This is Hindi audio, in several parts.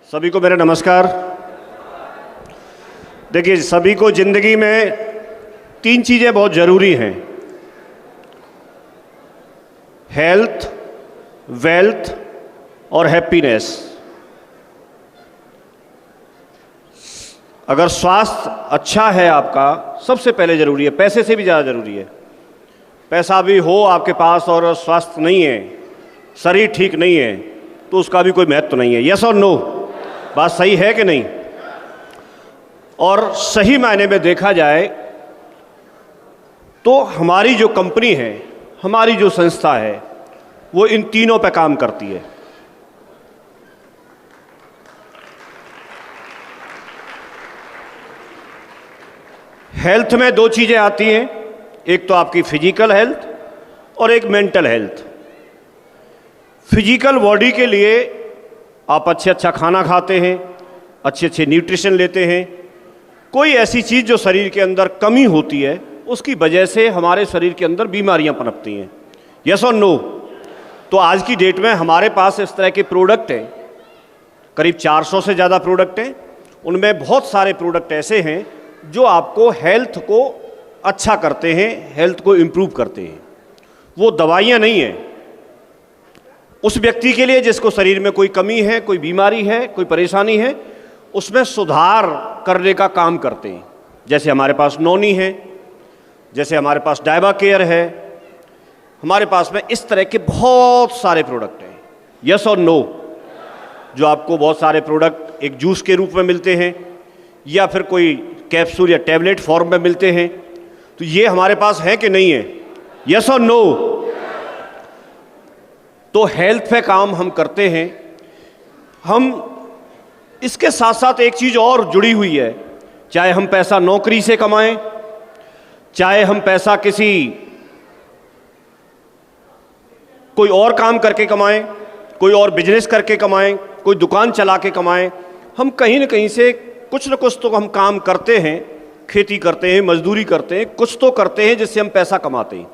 सभी को मेरा नमस्कार। देखिए, सभी को ज़िंदगी में तीन चीज़ें बहुत ज़रूरी हैं: हेल्थ, वेल्थ और हैप्पीनेस। अगर स्वास्थ्य अच्छा है आपका, सबसे पहले ज़रूरी है, पैसे से भी ज़्यादा ज़रूरी है। पैसा भी हो आपके पास और स्वास्थ्य नहीं है, शरीर ठीक नहीं है, तो उसका भी कोई महत्व नहीं है। यस और नो? बात सही है कि नहीं? और सही मायने में देखा जाए तो हमारी जो कंपनी है, हमारी जो संस्था है, वो इन तीनों पे काम करती है। हेल्थ में दो चीज़ें आती हैं, एक तो आपकी फिजिकल हेल्थ और एक मेंटल हेल्थ। फिजिकल बॉडी के लिए आप अच्छा खाना खाते हैं, अच्छे न्यूट्रिशन लेते हैं। कोई ऐसी चीज़ जो शरीर के अंदर कमी होती है, उसकी वजह से हमारे शरीर के अंदर बीमारियां पनपती हैं। यस और नो? तो आज की डेट में हमारे पास इस तरह के प्रोडक्ट हैं, करीब 400 से ज़्यादा प्रोडक्ट हैं। उनमें बहुत सारे प्रोडक्ट ऐसे हैं जो आपको हेल्थ को अच्छा करते हैं, हेल्थ को इम्प्रूव करते हैं। वो दवाइयाँ नहीं हैं। उस व्यक्ति के लिए जिसको शरीर में कोई कमी है, कोई बीमारी है, कोई परेशानी है, उसमें सुधार करने का काम करते हैं। जैसे हमारे पास नोनी है, जैसे हमारे पास डायबा केयर है, हमारे पास में इस तरह के बहुत सारे प्रोडक्ट हैं। यस और नो? जो आपको बहुत सारे प्रोडक्ट एक जूस के रूप में मिलते हैं या फिर कोई कैप्सूल या टैबलेट फॉर्म में मिलते हैं, तो ये हमारे पास है कि नहीं है? यस और नो? तो हेल्थ पे काम हम करते हैं। हम इसके साथ साथ एक चीज़ और जुड़ी हुई है, चाहे हम पैसा नौकरी से कमाएं, चाहे हम पैसा किसी कोई और काम करके कमाएं, कोई और बिजनेस करके कमाएं, कोई दुकान चला के कमाएं, हम कहीं ना कहीं से कुछ न कुछ तो हम काम करते हैं। खेती करते हैं, मजदूरी करते हैं, कुछ तो करते हैं जिससे हम पैसा कमाते हैं।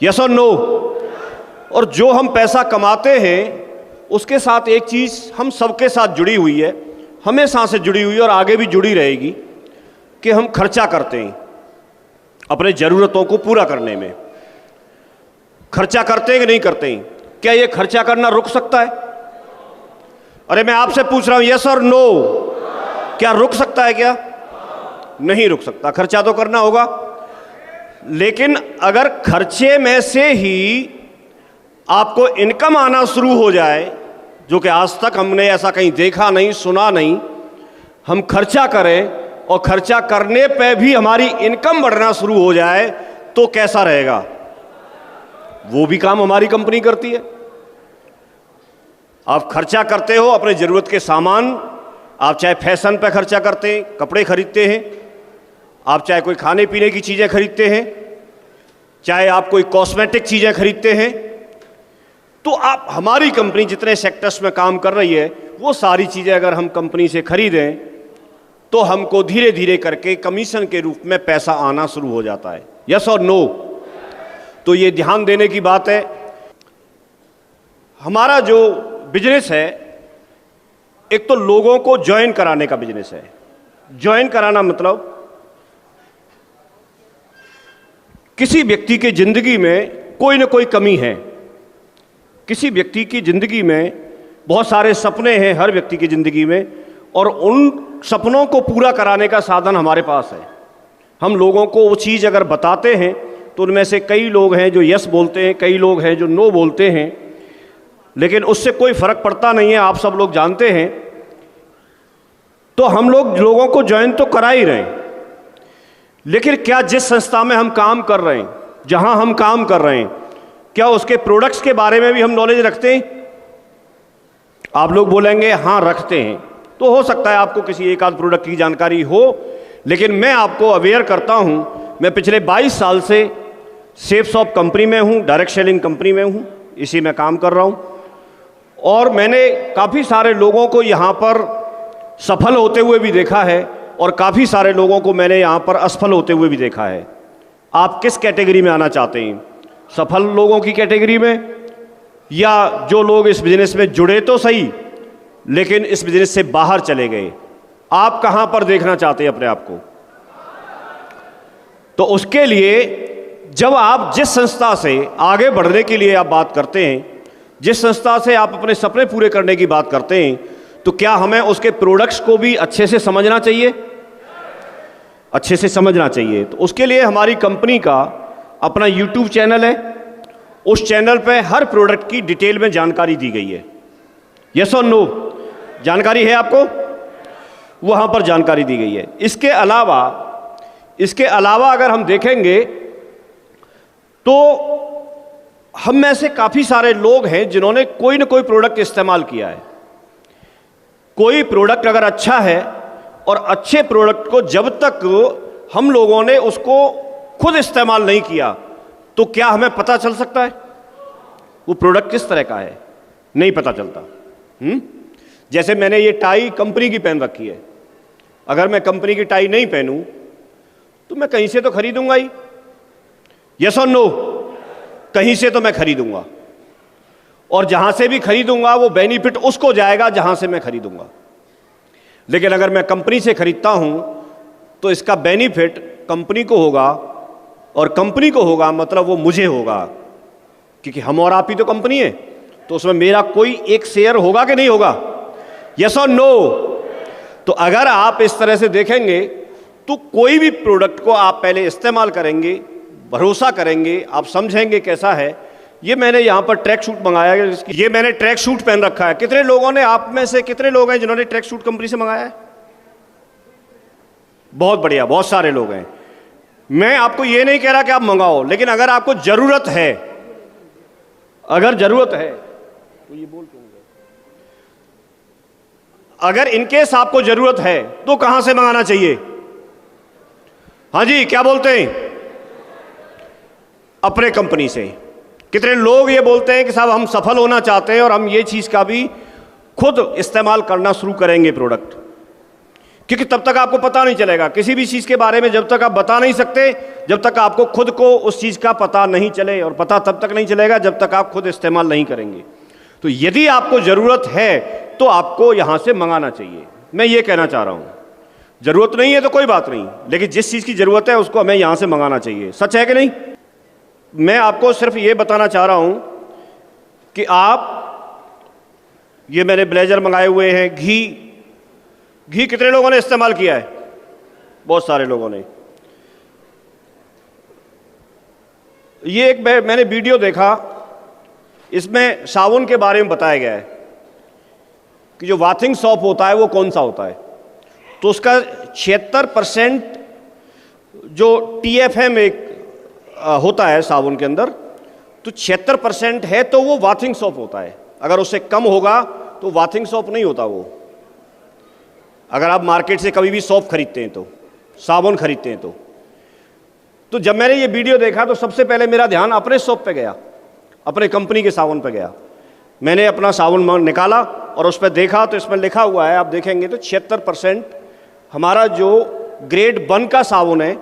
यस और नो? और जो हम पैसा कमाते हैं, उसके साथ एक चीज़ हम सबके साथ जुड़ी हुई है, हमेशा से जुड़ी हुई है और आगे भी जुड़ी रहेगी, कि हम खर्चा करते हैं अपने ज़रूरतों को पूरा करने में। खर्चा करते हैं कि नहीं करते हैं? क्या ये खर्चा करना रुक सकता है? अरे मैं आपसे पूछ रहा हूं, यस और नो? क्या रुक सकता है? क्या नहीं रुक सकता। खर्चा तो करना होगा। लेकिन अगर खर्चे में से ही आपको इनकम आना शुरू हो जाए, जो कि आज तक हमने ऐसा कहीं देखा नहीं, सुना नहीं, हम खर्चा करें और खर्चा करने पे भी हमारी इनकम बढ़ना शुरू हो जाए, तो कैसा रहेगा? वो भी काम हमारी कंपनी करती है। आप खर्चा करते हो अपने ज़रूरत के सामान, आप चाहे फैशन पे खर्चा करते हैं, कपड़े खरीदते हैं, आप चाहे कोई खाने पीने की चीज़ें खरीदते हैं, चाहे आप कोई कॉस्मेटिक चीज़ें खरीदते हैं, तो आप हमारी कंपनी जितने सेक्टर्स में काम कर रही है, वो सारी चीज़ें अगर हम कंपनी से खरीदें तो हमको धीरे धीरे करके कमीशन के रूप में पैसा आना शुरू हो जाता है। यस और नो? तो ये ध्यान देने की बात है। हमारा जो बिजनेस है, एक तो लोगों को ज्वाइन कराने का बिजनेस है। ज्वाइन कराना मतलब किसी व्यक्ति की जिंदगी में कोई ना कोई कमी है। किसी व्यक्ति की जिंदगी में बहुत सारे सपने हैं, हर व्यक्ति की जिंदगी में, और उन सपनों को पूरा कराने का साधन हमारे पास है। हम लोगों को वो चीज़ अगर बताते हैं तो उनमें से कई लोग हैं जो यस बोलते हैं, कई लोग हैं जो नो बोलते हैं, लेकिन उससे कोई फर्क पड़ता नहीं है, आप सब लोग जानते हैं। तो हम लोगों को ज्वाइन तो करा ही रहे हैं, लेकिन क्या जिस संस्था में हम काम कर रहे हैं, जहां हम काम कर रहे हैं, क्या उसके प्रोडक्ट्स के बारे में भी हम नॉलेज रखते हैं? आप लोग बोलेंगे हाँ रखते हैं। तो हो सकता है आपको किसी एक आध प्रोडक्ट की जानकारी हो, लेकिन मैं आपको अवेयर करता हूं। मैं पिछले 22 साल से सेफ शॉप कंपनी में हूं, डायरेक्ट सेलिंग कंपनी में हूं, इसी में काम कर रहा हूं, और मैंने काफ़ी सारे लोगों को यहाँ पर सफल होते हुए भी देखा है और काफ़ी सारे लोगों को मैंने यहाँ पर असफल होते हुए भी देखा है। आप किस कैटेगरी में आना चाहते हैं? सफल लोगों की कैटेगरी में, या जो लोग इस बिजनेस में जुड़े तो सही लेकिन इस बिजनेस से बाहर चले गए। आप कहां पर देखना चाहते हैं अपने आप को? तो उसके लिए जब आप जिस संस्था से आगे बढ़ने के लिए आप बात करते हैं, जिस संस्था से आप अपने सपने पूरे करने की बात करते हैं, तो क्या हमें उसके प्रोडक्ट्स को भी अच्छे से समझना चाहिए? अच्छे से समझना चाहिए। तो उसके लिए हमारी कंपनी का अपना यूट्यूब चैनल है। उस चैनल पे हर प्रोडक्ट की डिटेल में जानकारी दी गई है। यस और नो? जानकारी है आपको? वहां पर जानकारी दी गई है। इसके अलावा अगर हम देखेंगे तो हम में से काफी सारे लोग हैं जिन्होंने कोई ना कोई प्रोडक्ट इस्तेमाल किया है। कोई प्रोडक्ट अगर अच्छा है और अच्छे प्रोडक्ट को जब तक हम लोगों ने उसको खुद इस्तेमाल नहीं किया तो क्या हमें पता चल सकता है वो प्रोडक्ट किस तरह का है? नहीं पता चलता। जैसे मैंने ये टाई कंपनी की पहन रखी है, अगर मैं कंपनी की टाई नहीं पहनूं तो मैं कहीं से तो खरीदूंगा ही। यस और नो? कहीं से तो मैं खरीदूंगा, और जहां से भी खरीदूंगा वो बेनिफिट उसको जाएगा जहां से मैं खरीदूंगा। लेकिन अगर मैं कंपनी से खरीदता हूं तो इसका बेनिफिट कंपनी को होगा, और कंपनी को होगा मतलब वो मुझे होगा, क्योंकि हम और आप ही तो कंपनी है। तो उसमें मेरा कोई एक शेयर होगा कि नहीं होगा? यस और नो? तो अगर आप इस तरह से देखेंगे तो कोई भी प्रोडक्ट को आप पहले इस्तेमाल करेंगे, भरोसा करेंगे, आप समझेंगे कैसा है। ये मैंने यहां पर ट्रैक सूट मंगाया है, ये मैंने ट्रैक सूट पहन रखा है। कितने लोगों ने, आप में से कितने लोग हैं जिन्होंने ट्रैक सूट कंपनी से मंगाया है? बहुत बढ़िया, बहुत सारे लोग हैं। मैं आपको ये नहीं कह रहा कि आप मंगाओ, लेकिन अगर आपको जरूरत है, अगर जरूरत है तो ये बोल क्यों गए? अगर इनकेस आपको जरूरत है तो कहां से मंगाना चाहिए? हाँ जी, क्या बोलते हैं? अपने कंपनी से। कितने लोग ये बोलते हैं कि साहब हम सफल होना चाहते हैं और हम ये चीज का भी खुद इस्तेमाल करना शुरू करेंगे प्रोडक्ट, क्योंकि तब तक आपको पता नहीं चलेगा किसी भी चीज के बारे में। जब तक आप बता नहीं सकते, जब तक आपको खुद को उस चीज का पता नहीं चले, और पता तब तक नहीं चलेगा जब तक आप खुद इस्तेमाल नहीं करेंगे। तो यदि आपको जरूरत है तो आपको यहां से मंगाना चाहिए। मैं ये कहना चाह रहा हूं, जरूरत नहीं है तो कोई बात नहीं, लेकिन जिस चीज की जरूरत है उसको हमें यहां से मंगाना चाहिए। सच है कि नहीं? मैं आपको सिर्फ ये बताना चाह रहा हूं कि आप, ये मैंने ब्लेजर मंगाए हुए हैं। घी कितने लोगों ने इस्तेमाल किया है? बहुत सारे लोगों ने। ये एक मैंने वीडियो देखा, इसमें साबुन के बारे में बताया गया है कि जो बाथिंग सोप होता है वो कौन सा होता है। तो उसका 76% जो TFM एक होता है साबुन के अंदर, तो 76% है तो वो बाथिंग सोप होता है। अगर उससे कम होगा तो बाथिंग सोप नहीं होता वो। अगर आप मार्केट से कभी भी सोप खरीदते हैं, तो साबुन खरीदते हैं, तो जब मैंने ये वीडियो देखा तो सबसे पहले मेरा ध्यान अपने सोप पे गया, अपने कंपनी के साबुन पे गया। मैंने अपना साबुन निकाला और उस पर देखा तो इसमें लिखा हुआ है, आप देखेंगे तो 76% हमारा जो ग्रेड 1 का साबुन है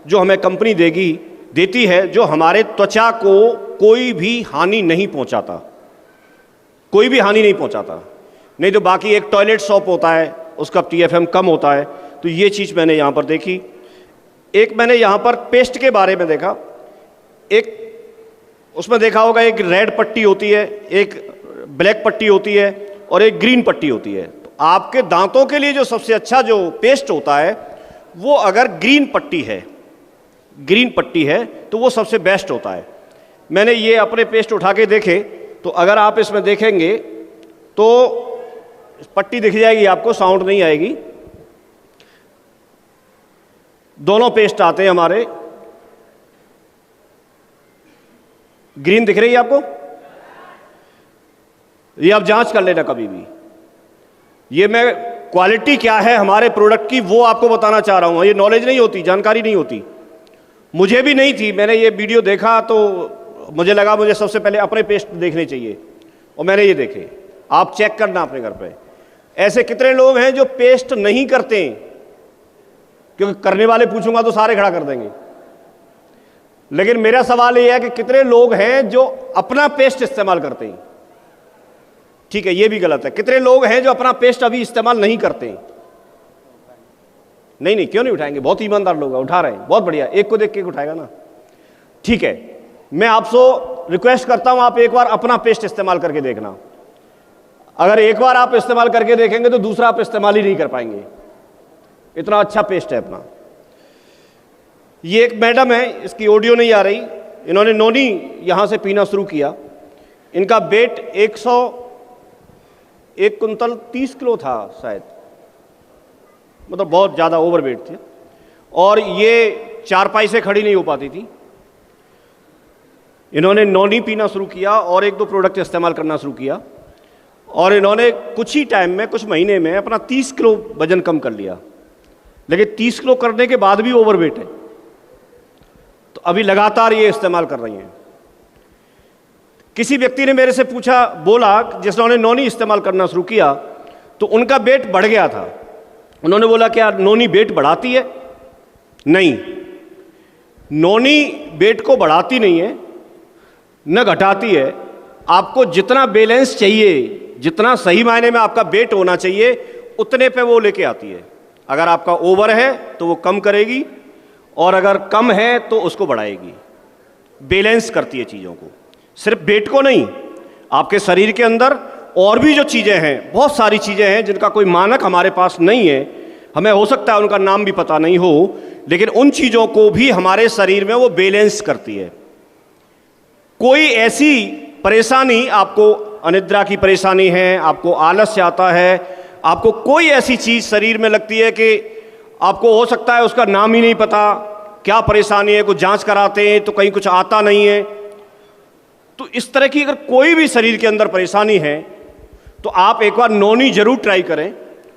जो हमें कंपनी देती है, जो हमारे त्वचा को कोई भी हानि नहीं पहुंचाता, कोई भी हानि नहीं पहुंचाता। नहीं तो बाकी एक टॉयलेट सोप होता है उसका TFM कम होता है। तो ये चीज़ मैंने यहाँ पर देखी। एक मैंने यहाँ पर पेस्ट के बारे में देखा, एक उसमें देखा होगा एक रेड पट्टी होती है, एक ब्लैक पट्टी होती है और एक ग्रीन पट्टी होती है। तो आपके दांतों के लिए जो सबसे अच्छा जो पेस्ट होता है वो अगर ग्रीन पट्टी है तो वो सबसे बेस्ट होता है। मैंने ये अपने पेस्ट उठा के देखे तो अगर आप इसमें देखेंगे तो पट्टी दिख जाएगी आपको, साउंड नहीं आएगी। दोनों पेस्ट आते हैं हमारे। ग्रीन दिख रही है आपको? ये आप जांच कर लेना कभी भी। ये मैं क्वालिटी क्या है हमारे प्रोडक्ट की वो आपको बताना चाह रहा हूं। ये नॉलेज नहीं होती, जानकारी नहीं होती, मुझे भी नहीं थी। मैंने ये वीडियो देखा तो मुझे लगा मुझे सबसे पहले अपने पेस्ट देखने चाहिए और मैंने ये देखे। आप चेक करना अपने घर पे। ऐसे कितने लोग हैं जो पेस्ट नहीं करते हैं? क्योंकि करने वाले पूछूंगा तो सारे खड़ा कर देंगे। लेकिन मेरा सवाल यह है कि कितने लोग हैं जो अपना पेस्ट इस्तेमाल करते हैं? ठीक है, ये भी गलत है। कितने लोग हैं जो अपना पेस्ट अभी इस्तेमाल नहीं करते हैं? नहीं, क्यों नहीं उठाएंगे? बहुत ईमानदार लोग हैं, उठा रहे हैं, बहुत बढ़िया। एक को देख के उठाएगा ना, ठीक है। मैं आपसे रिक्वेस्ट करता हूं, आप एक बार अपना पेस्ट इस्तेमाल करके देखना। अगर एक बार आप इस्तेमाल करके देखेंगे तो दूसरा आप इस्तेमाल ही नहीं कर पाएंगे, इतना अच्छा पेस्ट है अपना। ये एक मैडम है, इसकी ऑडियो नहीं आ रही, इन्होंने नोनी यहां से पीना शुरू किया। इनका वेट 1 कुंतल 30 किलो था शायद, मतलब बहुत ज़्यादा ओवर वेट थे, और ये चारपाई से खड़ी नहीं हो पाती थी। इन्होंने नोनी पीना शुरू किया और 1-2 प्रोडक्ट इस्तेमाल करना शुरू किया, और इन्होंने कुछ ही टाइम में, कुछ महीने में अपना 30 किलो वजन कम कर लिया। लेकिन 30 किलो करने के बाद भी ओवर वेट है, तो अभी लगातार ये इस्तेमाल कर रही हैं। किसी व्यक्ति ने मेरे से पूछा, बोला, जिन्होंने नोनी इस्तेमाल करना शुरू किया तो उनका वेट बढ़ गया था। उन्होंने बोला, क्या नोनी वेट बढ़ाती है? नहीं, नोनी वेट को बढ़ाती नहीं है, न घटाती है। आपको जितना बैलेंस चाहिए, जितना सही मायने में आपका वेट होना चाहिए, उतने पे वो लेके आती है। अगर आपका ओवर है तो वो कम करेगी, और अगर कम है तो उसको बढ़ाएगी। बैलेंस करती है चीज़ों को, सिर्फ वेट को नहीं, आपके शरीर के अंदर और भी जो चीज़ें हैं, बहुत सारी चीज़ें हैं जिनका कोई मानक हमारे पास नहीं है, हमें हो सकता है उनका नाम भी पता नहीं हो, लेकिन उन चीज़ों को भी हमारे शरीर में वो बैलेंस करती है। कोई ऐसी परेशानी, आपको अनिद्रा की परेशानी है, आपको आलस्य आता है, आपको कोई ऐसी चीज़ शरीर में लगती है कि आपको हो सकता है उसका नाम ही नहीं पता, क्या परेशानी है, कुछ जांच कराते हैं तो कहीं कुछ आता नहीं है, तो इस तरह की अगर कोई भी शरीर के अंदर परेशानी है तो आप एक बार नोनी जरूर ट्राई करें।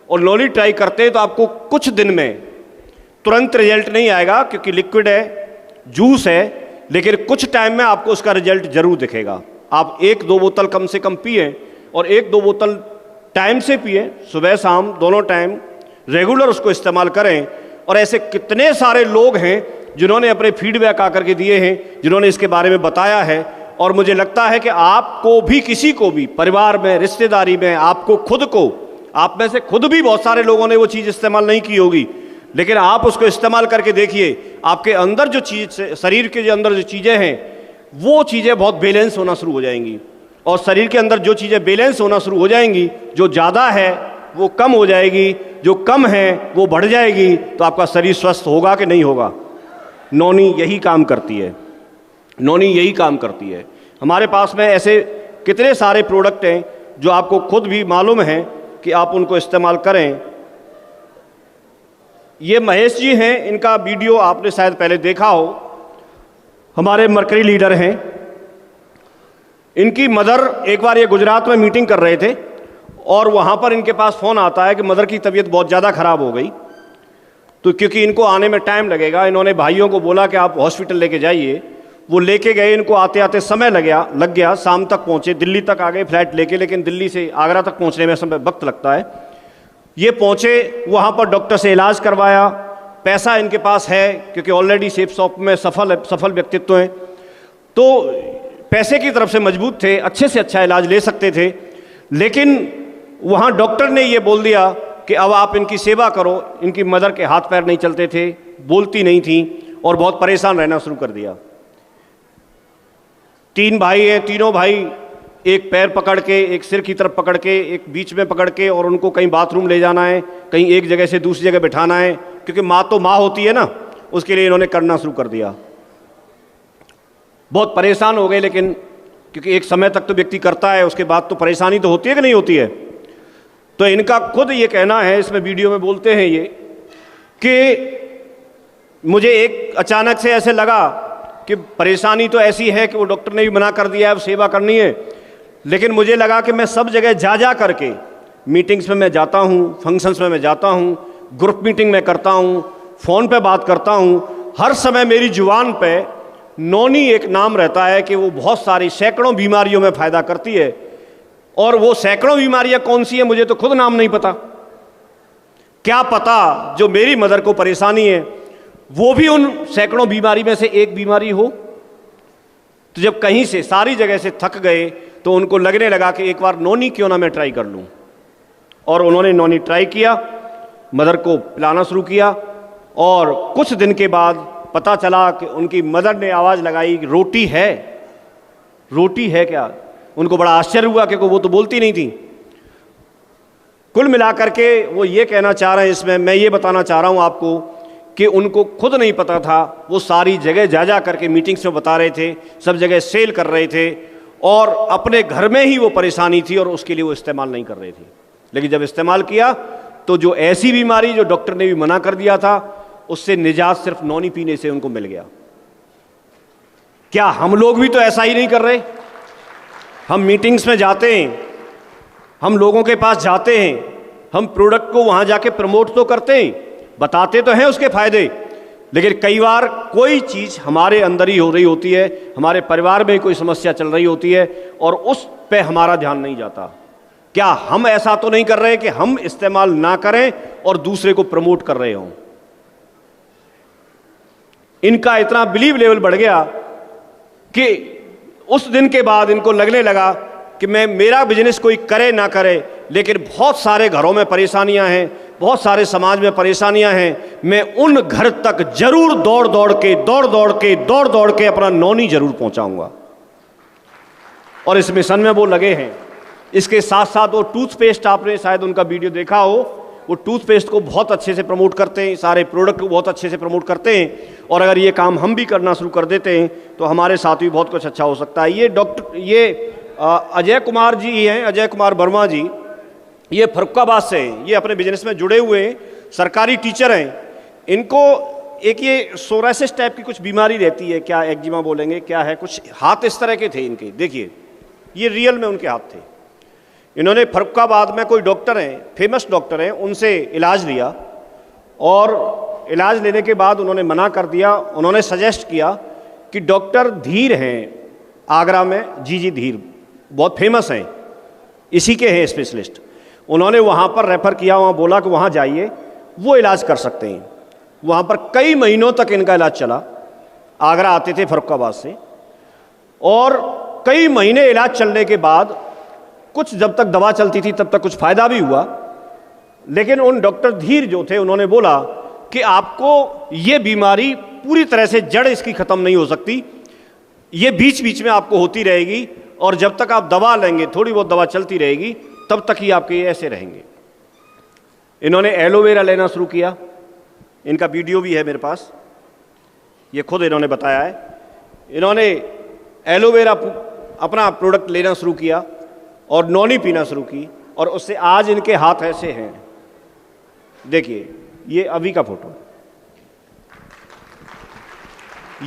और नोनी ट्राई करते हैं तो आपको कुछ दिन में, तुरंत रिजल्ट नहीं आएगा क्योंकि लिक्विड है, जूस है, लेकिन कुछ टाइम में आपको उसका रिजल्ट जरूर दिखेगा। आप 1-2 बोतल कम से कम पिए, और 1-2 बोतल टाइम से पिए, सुबह शाम दोनों टाइम रेगुलर उसको इस्तेमाल करें। और ऐसे कितने सारे लोग हैं जिन्होंने अपने फीडबैक आकर के दिए हैं, जिन्होंने इसके बारे में बताया है। और मुझे लगता है कि आपको भी, किसी को भी, परिवार में, रिश्तेदारी में, आपको खुद को, आप में से खुद भी बहुत सारे लोगों ने वो चीज़ इस्तेमाल नहीं की होगी, लेकिन आप उसको इस्तेमाल करके देखिए, आपके अंदर जो चीज़, शरीर के जो अंदर जो चीज़ें हैं, वो चीज़ें बहुत बैलेंस होना शुरू हो जाएंगी। और शरीर के अंदर जो चीज़ें बैलेंस होना शुरू हो जाएंगी, जो ज़्यादा है वो कम हो जाएगी, जो कम है वो बढ़ जाएगी, तो आपका शरीर स्वस्थ होगा कि नहीं होगा? नोनी यही काम करती है, नोनी यही काम करती है। हमारे पास में ऐसे कितने सारे प्रोडक्ट हैं जो आपको खुद भी मालूम है कि आप उनको इस्तेमाल करें। ये महेश जी हैं, इनका वीडियो आपने शायद पहले देखा हो, हमारे मरकरी लीडर हैं। इनकी मदर, एक बार ये गुजरात में मीटिंग कर रहे थे और वहाँ पर इनके पास फ़ोन आता है कि मदर की तबीयत बहुत ज़्यादा ख़राब हो गई, तो क्योंकि इनको आने में टाइम लगेगा, इन्होंने भाइयों को बोला कि आप हॉस्पिटल लेके जाइए। वो लेके गए, इनको आते आते समय लग गया, शाम तक पहुँचे, दिल्ली तक आ गए फ्लाइट लेके, लेकिन दिल्ली से आगरा तक पहुँचने में समय वक्त लगता है। ये पहुँचे, वहाँ पर डॉक्टर से इलाज करवाया, पैसा इनके पास है क्योंकि ऑलरेडी सेफ शॉप में सफल व्यक्तित्व हैं, तो पैसे की तरफ से मजबूत थे, अच्छे से अच्छा इलाज ले सकते थे। लेकिन वहाँ डॉक्टर ने ये बोल दिया कि अब आप इनकी सेवा करो। इनकी मदर के हाथ पैर नहीं चलते थे, बोलती नहीं थी और बहुत परेशान रहना शुरू कर दिया। 3 भाई हैं, तीनों भाई एक पैर पकड़ के, एक सिर की तरफ पकड़ के, एक बीच में पकड़ के, और उनको कहीं बाथरूम ले जाना है, कहीं एक जगह से दूसरी जगह बिठाना है, क्योंकि माँ तो माँ होती है ना, उसके लिए इन्होंने करना शुरू कर दिया। बहुत परेशान हो गए, लेकिन क्योंकि एक समय तक तो व्यक्ति करता है, उसके बाद तो परेशानी तो होती है कि नहीं होती है। तो इनका खुद ये कहना है, इसमें वीडियो में बोलते हैं ये, कि मुझे एक अचानक से ऐसे लगा कि परेशानी तो ऐसी है कि वो डॉक्टर ने भी मना कर दिया है, अब सेवा करनी है, लेकिन मुझे लगा कि मैं सब जगह जा करके, मीटिंग्स में मैं जाता हूँ, फंक्शंस में मैं जाता हूँ, ग्रुप मीटिंग में करता हूँ, फ़ोन पे बात करता हूँ, हर समय मेरी जुबान पे नोनी एक नाम रहता है कि वो बहुत सारी सैकड़ों बीमारियों में फ़ायदा करती है। और वो सैकड़ों बीमारियां कौन सी है मुझे तो खुद नाम नहीं पता। क्या पता जो मेरी मदर को परेशानी है वो भी उन सैकड़ों बीमारी में से एक बीमारी हो। तो जब कहीं से, सारी जगह से थक गए, तो उनको लगने लगा कि एक बार नोनी क्यों ना मैं ट्राई कर लूँ, और उन्होंने नोनी ट्राई किया, मदर को पिलाना शुरू किया, और कुछ दिन के बाद पता चला कि उनकी मदर ने आवाज़ लगाई कि रोटी है, रोटी है क्या। उनको बड़ा आश्चर्य हुआ क्योंकि वो तो बोलती नहीं थी। कुल मिलाकर के वो ये कहना चाह रहे हैं, इसमें मैं ये बताना चाह रहा हूँ आपको कि उनको खुद नहीं पता था, वो सारी जगह जा करके मीटिंग्स में बता रहे थे, सब जगह सेल कर रहे थे, और अपने घर में ही वो परेशानी थी और उसके लिए वो इस्तेमाल नहीं कर रहे थे। लेकिन जब इस्तेमाल किया तो जो ऐसी बीमारी जो डॉक्टर ने भी मना कर दिया था, उससे निजात सिर्फ नौनी पीने से उनको मिल गया। क्या हम लोग भी तो ऐसा ही नहीं कर रहे? हम मीटिंग्स में जाते हैं, हम लोगों के पास जाते हैं, हम प्रोडक्ट को वहां जाके प्रमोट तो करते हैं, बताते तो हैं उसके फायदे, लेकिन कई बार कोई चीज़ हमारे अंदर ही हो रही होती है, हमारे परिवार में कोई समस्या चल रही होती है और उस पे हमारा ध्यान नहीं जाता। क्या हम ऐसा तो नहीं कर रहे कि हम इस्तेमाल ना करें और दूसरे को प्रमोट कर रहे हों? इनका इतना बिलीव लेवल बढ़ गया कि उस दिन के बाद इनको लगने लगा कि मेरा बिजनेस कोई करे ना करे, लेकिन बहुत सारे घरों में परेशानियां हैं, बहुत सारे समाज में परेशानियां हैं, मैं उन घर तक जरूर दौड़ दौड़ के अपना नौनी जरूर पहुंचाऊंगा। और इस मिशन में वो लगे हैं। इसके साथ साथ वो टूथपेस्ट, आपने शायद उनका वीडियो देखा हो, वो टूथपेस्ट को बहुत अच्छे से प्रमोट करते हैं, सारे प्रोडक्ट को बहुत अच्छे से प्रमोट करते हैं। और अगर ये काम हम भी करना शुरू कर देते हैं तो हमारे साथ भी बहुत कुछ अच्छा हो सकता है। ये अजय कुमार जी हैं, अजय कुमार वर्मा जी, ये फर्रुखाबाद से हैं, ये अपने बिजनेस में जुड़े हुए हैं, सरकारी टीचर हैं। इनको एक ये सोरासिस टाइप की कुछ बीमारी रहती है, क्या एक्जिमा बोलेंगे, क्या है, कुछ हाथ इस तरह के थे इनके, देखिए ये रियल में उनके हाथ थे। इन्होंने फर्रुखाबाद में कोई डॉक्टर हैं, फेमस डॉक्टर हैं, उनसे इलाज लिया और इलाज लेने के बाद उन्होंने मना कर दिया। उन्होंने सजेस्ट किया कि डॉक्टर धीर हैं आगरा में, जी धीर बहुत फेमस हैं, इसी के हैं स्पेशलिस्ट। उन्होंने वहाँ पर रेफ़र किया, वहाँ बोला कि वहाँ जाइए, वो इलाज कर सकते हैं। वहाँ पर कई महीनों तक इनका इलाज चला। आगरा आते थे फर्रुखाबाद से, और कई महीने इलाज चलने के बाद कुछ जब तक दवा चलती थी तब तक कुछ फ़ायदा भी हुआ। लेकिन उन डॉक्टर धीर जो थे, उन्होंने बोला कि आपको ये बीमारी पूरी तरह से जड़ इसकी ख़त्म नहीं हो सकती, ये बीच बीच में आपको होती रहेगी, और जब तक आप दवा लेंगे, थोड़ी बहुत दवा चलती रहेगी, तब तक ही आपके ऐसे रहेंगे। इन्होंने एलोवेरा लेना शुरू किया, इनका वीडियो भी है मेरे पास, ये खुद इन्होंने बताया है। इन्होंने एलोवेरा अपना प्रोडक्ट लेना शुरू किया और नौनी पीना शुरू की, और उससे आज इनके हाथ ऐसे हैं। देखिए ये अभी का फोटो,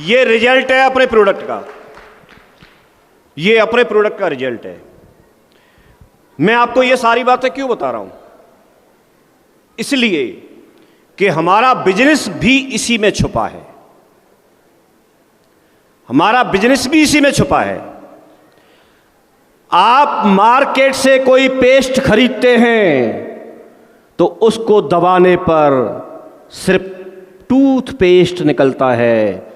ये रिजल्ट है अपने प्रोडक्ट का, ये अपने प्रोडक्ट का रिजल्ट है। मैं आपको ये सारी बातें क्यों बता रहा हूं? इसलिए कि हमारा बिजनेस भी इसी में छुपा है, हमारा बिजनेस भी इसी में छुपा है। आप मार्केट से कोई पेस्ट खरीदते हैं तो उसको दबाने पर सिर्फ टूथपेस्ट निकलता है,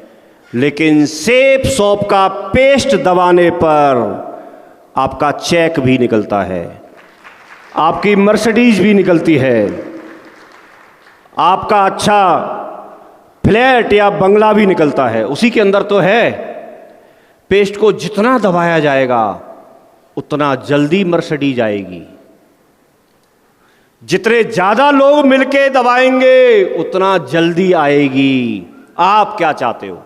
लेकिन सेप सॉप का पेस्ट दबाने पर आपका चेक भी निकलता है, आपकी मर्सिडीज भी निकलती है, आपका अच्छा फ्लैट या बंगला भी निकलता है, उसी के अंदर तो है। पेस्ट को जितना दबाया जाएगा उतना जल्दी मर्सिडीज आएगी, जितने ज्यादा लोग मिलके दबाएंगे उतना जल्दी आएगी। आप क्या चाहते हो?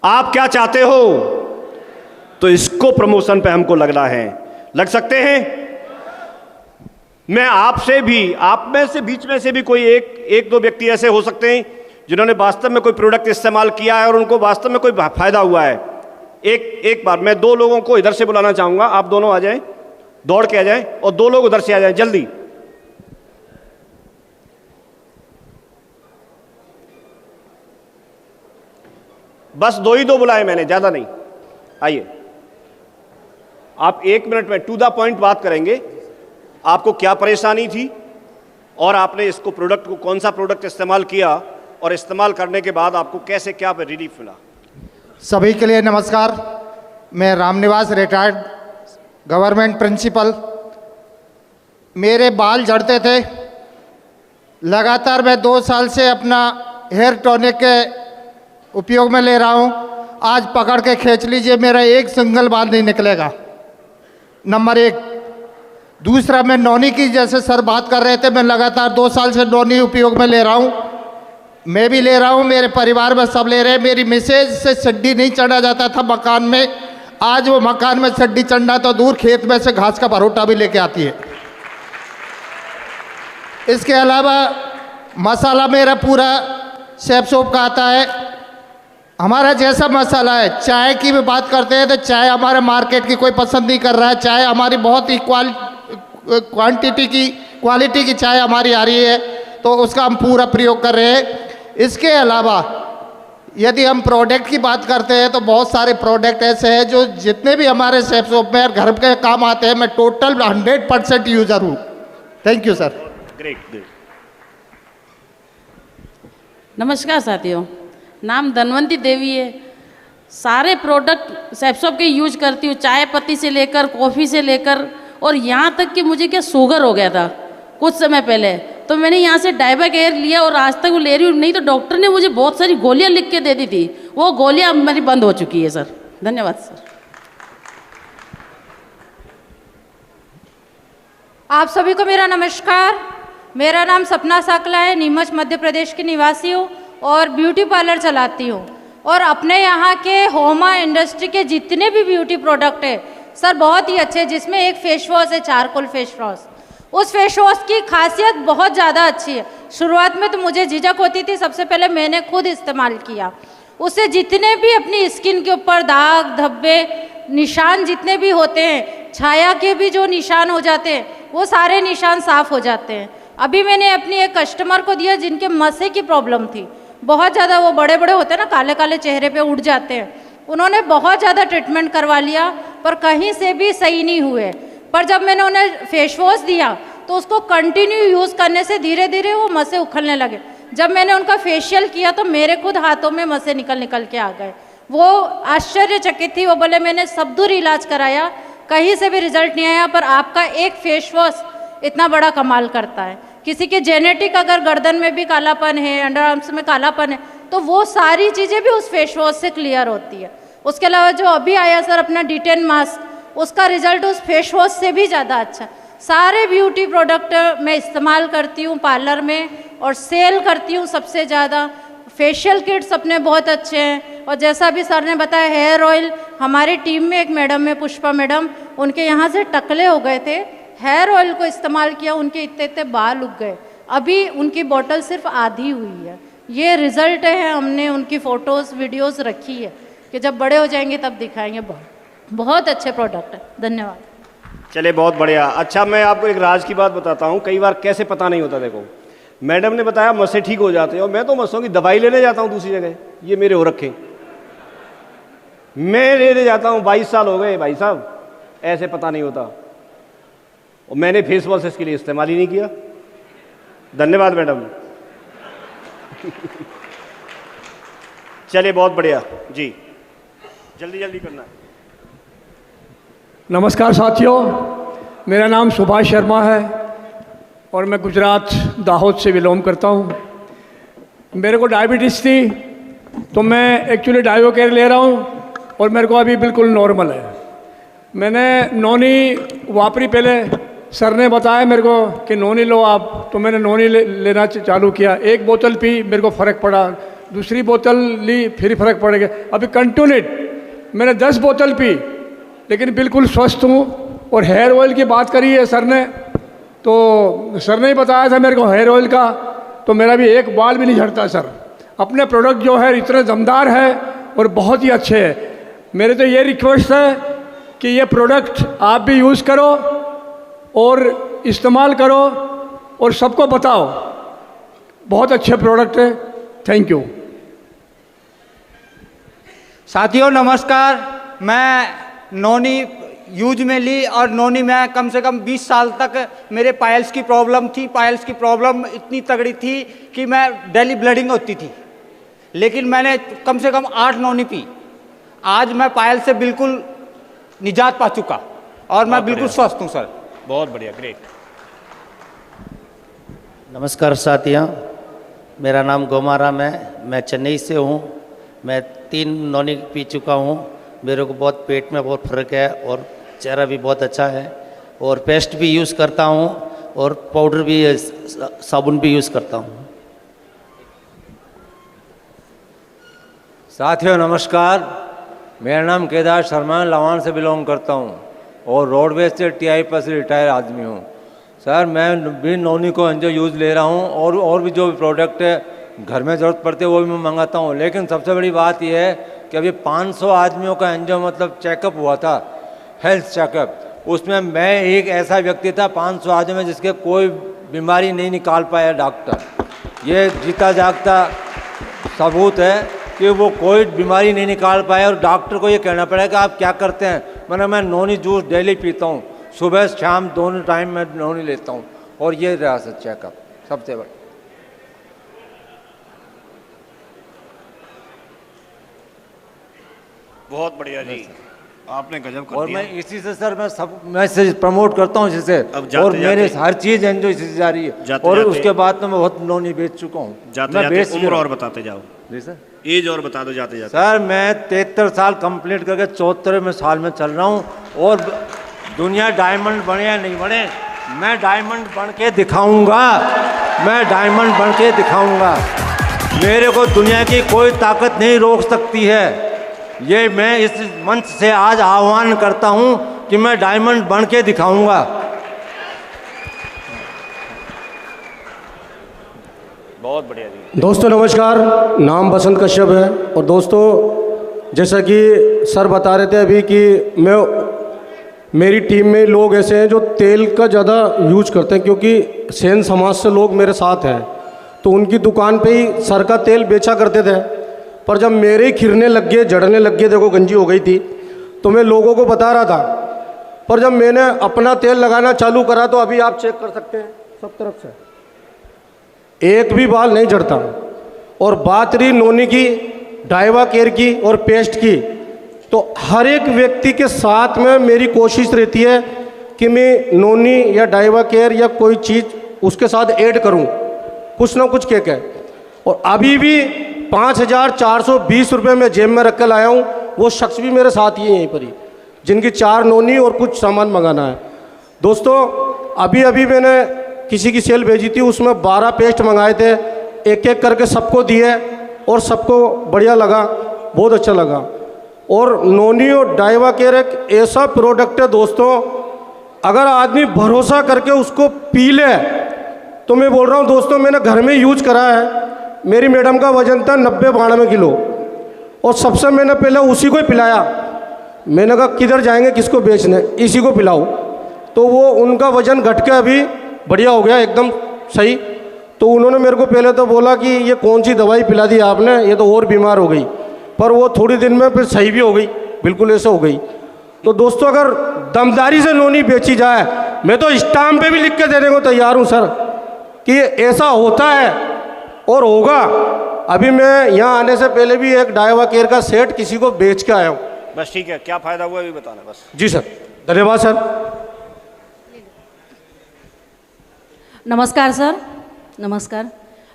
आप क्या चाहते हो? तो इसको प्रमोशन पे हमको लगना है, लग सकते हैं। मैं आपसे भी, आप में से बीच में से भी कोई एक दो व्यक्ति ऐसे हो सकते हैं जिन्होंने वास्तव में कोई प्रोडक्ट इस्तेमाल किया है और उनको वास्तव में कोई फायदा हुआ है। एक बार मैं दो लोगों को इधर से बुलाना चाहूंगा, आप दोनों आ जाएं, दौड़ के आ जाएं, और दो लोग उधर से आ जाएं जल्दी। बस दो ही दो बुलाए मैंने, ज्यादा नहीं। आइए, आप 1 मिनट में टू द पॉइंट बात करेंगे। आपको क्या परेशानी थी और आपने इसको प्रोडक्ट को, कौन सा प्रोडक्ट इस्तेमाल किया, और इस्तेमाल करने के बाद आपको कैसे क्या रिलीफ मिला? सभी के लिए नमस्कार। मैं रामनिवास रिटायर्ड गवर्नमेंट प्रिंसिपल। मेरे बाल झड़ते थे, लगातार मैं 2 साल से अपना हेयर टॉनिक के उपयोग में ले रहा हूँ। आज पकड़ के खींच लीजिए, मेरा एक सिंगल बाल नहीं निकलेगा, नंबर 1। दूसरा, मैं नौनी की, जैसे सर बात कर रहे थे, मैं लगातार 2 साल से नौनी उपयोग में ले रहा हूँ। मैं भी ले रहा हूँ, मेरे परिवार में सब ले रहे हैं। मेरी मिसेज से चड्डी नहीं चढ़ा जाता था मकान में, आज वो मकान में चड्डी चढ़ना तो दूर, खेत में से घास का भरोटा भी लेके आती है। इसके अलावा मसाला मेरा पूरा सेफ सोप का आता है। हमारा जैसा मसाला है, चाय की भी बात करते हैं तो चाय हमारे मार्केट की कोई पसंद नहीं कर रहा है। चाय हमारी बहुत ही क्वालिटी की चाय हमारी आ रही है, तो उसका हम पूरा प्रयोग कर रहे हैं। इसके अलावा यदि हम प्रोडक्ट की बात करते हैं तो बहुत सारे प्रोडक्ट ऐसे हैं जो जितने भी हमारे सेफ सोप में घर के काम आते हैं, मैं टोटल 100% यूज़र हूँ। Thank you sir. ग्रेट। नमस्कार साथियों, नाम धनवंती देवी है। सारे प्रोडक्ट सैपसॉप के यूज करती हूँ, चाय पत्ती से लेकर कॉफ़ी से लेकर, और यहाँ तक कि मुझे क्या शुगर हो गया था कुछ समय पहले, तो मैंने यहाँ से डाइबा केयर लिया और आज तक वो ले रही हूँ। नहीं तो डॉक्टर ने मुझे बहुत सारी गोलियाँ लिख के दे दी थी, वो गोलियाँ अब मेरी बंद हो चुकी है सर। धन्यवाद सर। आप सभी को मेरा नमस्कार। मेरा नाम सपना साकला है, नीमच मध्य प्रदेश की निवासी हूँ और ब्यूटी पार्लर चलाती हूँ। और अपने यहाँ के होमा इंडस्ट्री के जितने भी ब्यूटी प्रोडक्ट है सर बहुत ही अच्छे, जिसमें एक फेस वॉश है, चारकोल फेस वॉश। उस फेस वॉश की खासियत बहुत ज़्यादा अच्छी है। शुरुआत में तो मुझे झिझक होती थी, सबसे पहले मैंने खुद इस्तेमाल किया। उससे जितने भी अपनी स्किन के ऊपर दाग धब्बे निशान जितने भी होते हैं, छाया के भी जो निशान हो जाते हैं, वो सारे निशान साफ हो जाते हैं। अभी मैंने अपनी एक कस्टमर को दिया जिनके मस्से की प्रॉब्लम थी बहुत ज़्यादा, वो बड़े बड़े होते हैं ना, काले काले चेहरे पे उड़ जाते हैं। उन्होंने बहुत ज़्यादा ट्रीटमेंट करवा लिया पर कहीं से भी सही नहीं हुए। पर जब मैंने उन्हें फेस वॉश दिया तो उसको कंटिन्यू यूज़ करने से धीरे धीरे वो मस्से उखड़ने लगे। जब मैंने उनका फेशियल किया तो मेरे खुद हाथों में मस्से निकल के आ गए। वो आश्चर्यचकित थी, वो बोले मैंने सब दूर इलाज कराया, कहीं से भी रिजल्ट नहीं आया, पर आपका एक फेस वॉश इतना बड़ा कमाल करता है। किसी के जेनेटिक अगर गर्दन में भी कालापन है, अंडर आर्म्स में कालापन है, तो वो सारी चीज़ें भी उस फेस वॉश से क्लियर होती है। उसके अलावा जो अभी आया सर अपना D10 मास्क, उसका रिजल्ट उस फेस वॉश से भी ज़्यादा अच्छा। सारे ब्यूटी प्रोडक्ट मैं इस्तेमाल करती हूँ पार्लर में और सेल करती हूँ सबसे ज़्यादा। फेशियल किट्स अपने बहुत अच्छे हैं। और जैसा भी सर ने बताया, हेयर ऑयल, हमारी टीम में एक मैडम है पुष्पा मैडम, उनके यहाँ से टकले हो गए थे, हेयर ऑयल को इस्तेमाल किया, उनके इतने इतने बाल उग गए। अभी उनकी बोतल सिर्फ आधी हुई है। ये रिजल्ट है, हमने उनकी फ़ोटोज़ वीडियोज़ रखी है कि जब बड़े हो जाएंगे तब दिखाएंगे। बहुत अच्छे प्रोडक्ट है। धन्यवाद। चले, बहुत बढ़िया। अच्छा, मैं आपको एक राज की बात बताता हूँ। कई बार कैसे पता नहीं होता। देखो, मैडम ने बताया मस्से ठीक हो जाते हैं और मैं तो मस्सों की दवाई लेने जाता हूँ दूसरी जगह। ये मेरे हो रखे, मैं लेने जाता हूँ। 22 साल हो गए भाई साहब, ऐसे पता नहीं होता। और मैंने फेस वॉश इसके लिए इस्तेमाल ही नहीं किया। धन्यवाद मैडम। चलिए, बहुत बढ़िया जी, जल्दी जल्दी करना। नमस्कार साथियों, मेरा नाम सुभाष शर्मा है और मैं गुजरात दाहोद से बिलोंग करता हूँ। मेरे को डायबिटीज़ थी तो मैं एक्चुअली डाइबा केयर ले रहा हूँ और मेरे को अभी बिल्कुल नॉर्मल है। मैंने नोनी वापरी, पहले सर ने बताया मेरे को कि नोनी लो आप, तो मैंने नोनी लेना चालू किया। एक बोतल पी, मेरे को फ़र्क पड़ा। दूसरी बोतल ली, फिर फ़र्क पड़ गया। अभी कंटिन्यूट मैंने 10 बोतल पी, लेकिन बिल्कुल स्वस्थ हूँ। और हेयर ऑयल की बात करी है सर ने, तो सर ने ही बताया था मेरे को हेयर ऑयल का, तो मेरा भी एक बाल भी नहीं झड़ता सर। अपने प्रोडक्ट जो है इतने दमदार है और बहुत ही अच्छे हैं। मेरे तो ये रिक्वेस्ट है कि ये प्रोडक्ट आप भी यूज़ करो और इस्तेमाल करो और सबको बताओ, बहुत अच्छे प्रोडक्ट है। Thank you. साथियों नमस्कार, मैं नोनी यूज में ली और नोनी में कम से कम 20 साल तक मेरे पायल्स की प्रॉब्लम थी। पायल्स की प्रॉब्लम इतनी तगड़ी थी कि मैं डेली ब्लीडिंग होती थी, लेकिन मैंने कम से कम 8 नोनी पी। आज मैं पायल से बिल्कुल निजात पा चुका और मैं बिल्कुल स्वस्थ हूँ सर। बहुत बढ़िया, ग्रेट। नमस्कार साथियों, मेरा नाम गोमाराम है, मैं चेन्नई से हूँ। मैं 3 नोनी पी चुका हूँ। मेरे को बहुत पेट में बहुत फर्क है और चेहरा भी बहुत अच्छा है और पेस्ट भी यूज़ करता हूँ और पाउडर भी, साबुन भी यूज़ करता हूँ। साथियों नमस्कार, मेरा नाम केदार शर्मा, लवान से बिलोंग करता हूँ और रोडवेज से TI पर से रिटायर आदमी हूँ। सर मैं भी नोनी को एंजो यूज़ ले रहा हूँ और भी जो भी प्रोडक्ट है घर में ज़रूरत पड़ती है वो भी मैं मंगाता हूँ। लेकिन सबसे बड़ी बात यह है कि अभी 500 आदमियों का एंजो मतलब चेकअप हुआ था, हेल्थ चेकअप। उसमें मैं एक ऐसा व्यक्ति था 500 आदमी में जिसके कोई बीमारी नहीं निकाल पाया डॉक्टर। ये जीता जागता सबूत है कि वो कोई बीमारी नहीं निकाल पाया और डॉक्टर को ये कहना पड़ा कि आप क्या करते हैं। मैं नोनी जूस डेली पीता हूँ, सुबह शाम दोनों टाइम मैं नोनी लेता हूँ और ये रहा सर चेकअप सबसे बड़ा। बहुत बढ़िया जी, आपने गजब कर और दिया। मैं इसी से सर मैं इसे प्रमोट करता हूँ इसी से और मेरे हर चीज़ एंजॉय इसी से जा रही है और उसके बाद तो मैं बहुत नोनी बेच चुका हूँ। जाते उम्र और बताते जाओ जी सर, एज और बता दो जाते जाते। सर मैं 73 साल कंप्लीट करके 74वें साल में चल रहा हूँ और दुनिया डायमंड बने या नहीं बने, मैं डायमंड बन के दिखाऊंगा, मैं डायमंड बन के दिखाऊंगा। मेरे को दुनिया की कोई ताकत नहीं रोक सकती है। ये मैं इस मंच से आज आह्वान करता हूँ कि मैं डायमंड बन के दिखाऊंगा। बहुत बढ़िया जी। दोस्तों नमस्कार, नाम बसंत कश्यप है और दोस्तों जैसा कि सर बता रहे थे अभी कि मेरी टीम में लोग ऐसे हैं जो तेल का ज़्यादा यूज करते हैं, क्योंकि सेन समाज से लोग मेरे साथ हैं तो उनकी दुकान पे ही सर का तेल बेचा करते थे। पर जब मेरे ही खिरने लग गए, जड़ने लग गए, देखो गंजी हो गई थी, तो मैं लोगों को बता रहा था। पर जब मैंने अपना तेल लगाना चालू करा तो अभी आप चेक कर सकते हैं सब तरफ से एक भी बाल नहीं झड़ता। और बात रही नोनी की, डाइवा केयर की और पेस्ट की, तो हर एक व्यक्ति के साथ में मेरी कोशिश रहती है कि मैं नोनी या डाइवा केयर या कोई चीज़ उसके साथ ऐड करूं, कुछ ना कुछ कह के। और अभी भी 5,420 रुपये में जेब में रख कर लाया हूँ। वो शख्स भी मेरे साथ ही है यहीं पर ही, जिनकी 4 नोनी और कुछ सामान मंगाना है। दोस्तों अभी अभी मैंने किसी की सेल भेजी थी, उसमें 12 पेस्ट मंगाए थे, एक एक करके सबको दिए और सबको बढ़िया लगा, बहुत अच्छा लगा। और नोनी और डाइवा केयर एक ऐसा प्रोडक्ट है दोस्तों, अगर आदमी भरोसा करके उसको पी ले तो मैं बोल रहा हूँ दोस्तों, मैंने घर में यूज करा है। मेरी मैडम का वजन था 90-92 किलो और सबसे मैंने पहले उसी को ही पिलाया। मैंने कहा किधर जाएंगे, किसको बेचने, इसी को पिलाओ। तो वो उनका वजन घट के अभी बढ़िया हो गया, एकदम सही। तो उन्होंने मेरे को पहले तो बोला कि ये कौन सी दवाई पिला दी आपने, ये तो और बीमार हो गई। पर वो थोड़ी दिन में फिर सही भी हो गई, बिल्कुल ऐसे हो गई। तो दोस्तों अगर दमदारी से नोनी बेची जाए, मैं तो स्टाम्प पे भी लिख के देने को तैयार हूँ सर कि ऐसा होता है और होगा। अभी मैं यहाँ आने से पहले भी एक डाइवा केयर का सेट किसी को बेच के आया हूँ। बस ठीक है, क्या फ़ायदा हुआ अभी बताना बस। जी सर, धन्यवाद सर। नमस्कार सर, नमस्कार।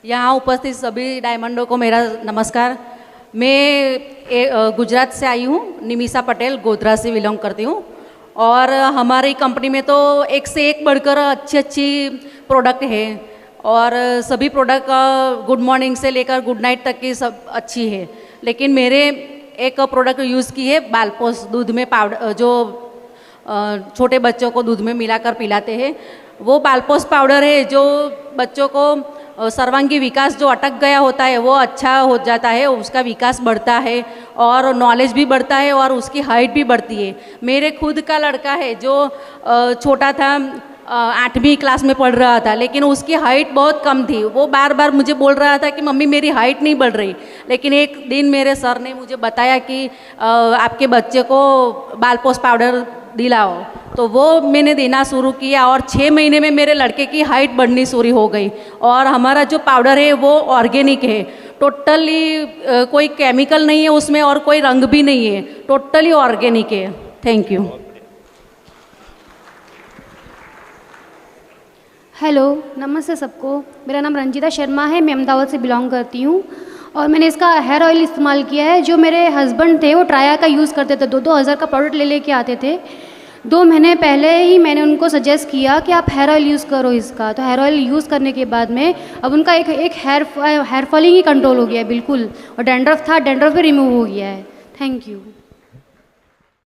यहाँ उपस्थित सभी डायमंडों को मेरा नमस्कार। मैं गुजरात से आई हूँ, निमिषा पटेल, गोधरा से बिलोंग करती हूँ। और हमारी कंपनी में तो एक से एक बढ़कर अच्छी अच्छी प्रोडक्ट है और सभी प्रोडक्ट गुड मॉर्निंग से लेकर गुड नाइट तक की सब अच्छी है। लेकिन मेरे एक प्रोडक्ट यूज़ की है बालपोस, दूध में पाउडर, जो छोटे बच्चों को दूध में मिलाकर पिलाते हैं, वो बालपोस पाउडर है जो बच्चों को सर्वांगी विकास जो अटक गया होता है वो अच्छा हो जाता है, उसका विकास बढ़ता है और नॉलेज भी बढ़ता है और उसकी हाइट भी बढ़ती है। मेरे खुद का लड़का है जो छोटा था, 8वीं क्लास में पढ़ रहा था, लेकिन उसकी हाइट बहुत कम थी। वो बार बार मुझे बोल रहा था कि मम्मी मेरी हाइट नहीं बढ़ रही। लेकिन एक दिन मेरे सर ने मुझे बताया कि आपके बच्चे को बालपोस पाउडर दिलाओ, तो वो मैंने देना शुरू किया और 6 महीने में मेरे लड़के की हाइट बढ़नी शुरू हो गई। और हमारा जो पाउडर है वो ऑर्गेनिक है, टोटली कोई केमिकल नहीं है उसमें और कोई रंग भी नहीं है, टोटली ऑर्गेनिक है। Thank you. हेलो, नमस्ते सबको। मेरा नाम रंजिता शर्मा है, मैं अहमदाबाद से बिलोंग करती हूँ और मैंने इसका हेयर ऑयल इस्तेमाल किया है। जो मेरे हस्बैंड थे वो ट्राया का यूज़ करते थे, 2-2 हज़ार का प्रोडक्ट ले लेके आते थे। 2 महीने पहले ही मैंने उनको सजेस्ट किया कि आप हेयर ऑयल यूज़ करो इसका। तो हेयर ऑयल यूज़ करने के बाद में अब उनका एक हेयर फॉलिंग ही कंट्रोल हो गया है बिल्कुल, और डैंड्रफ था, डैंड्रफ भी रिमूव हो गया है। Thank you.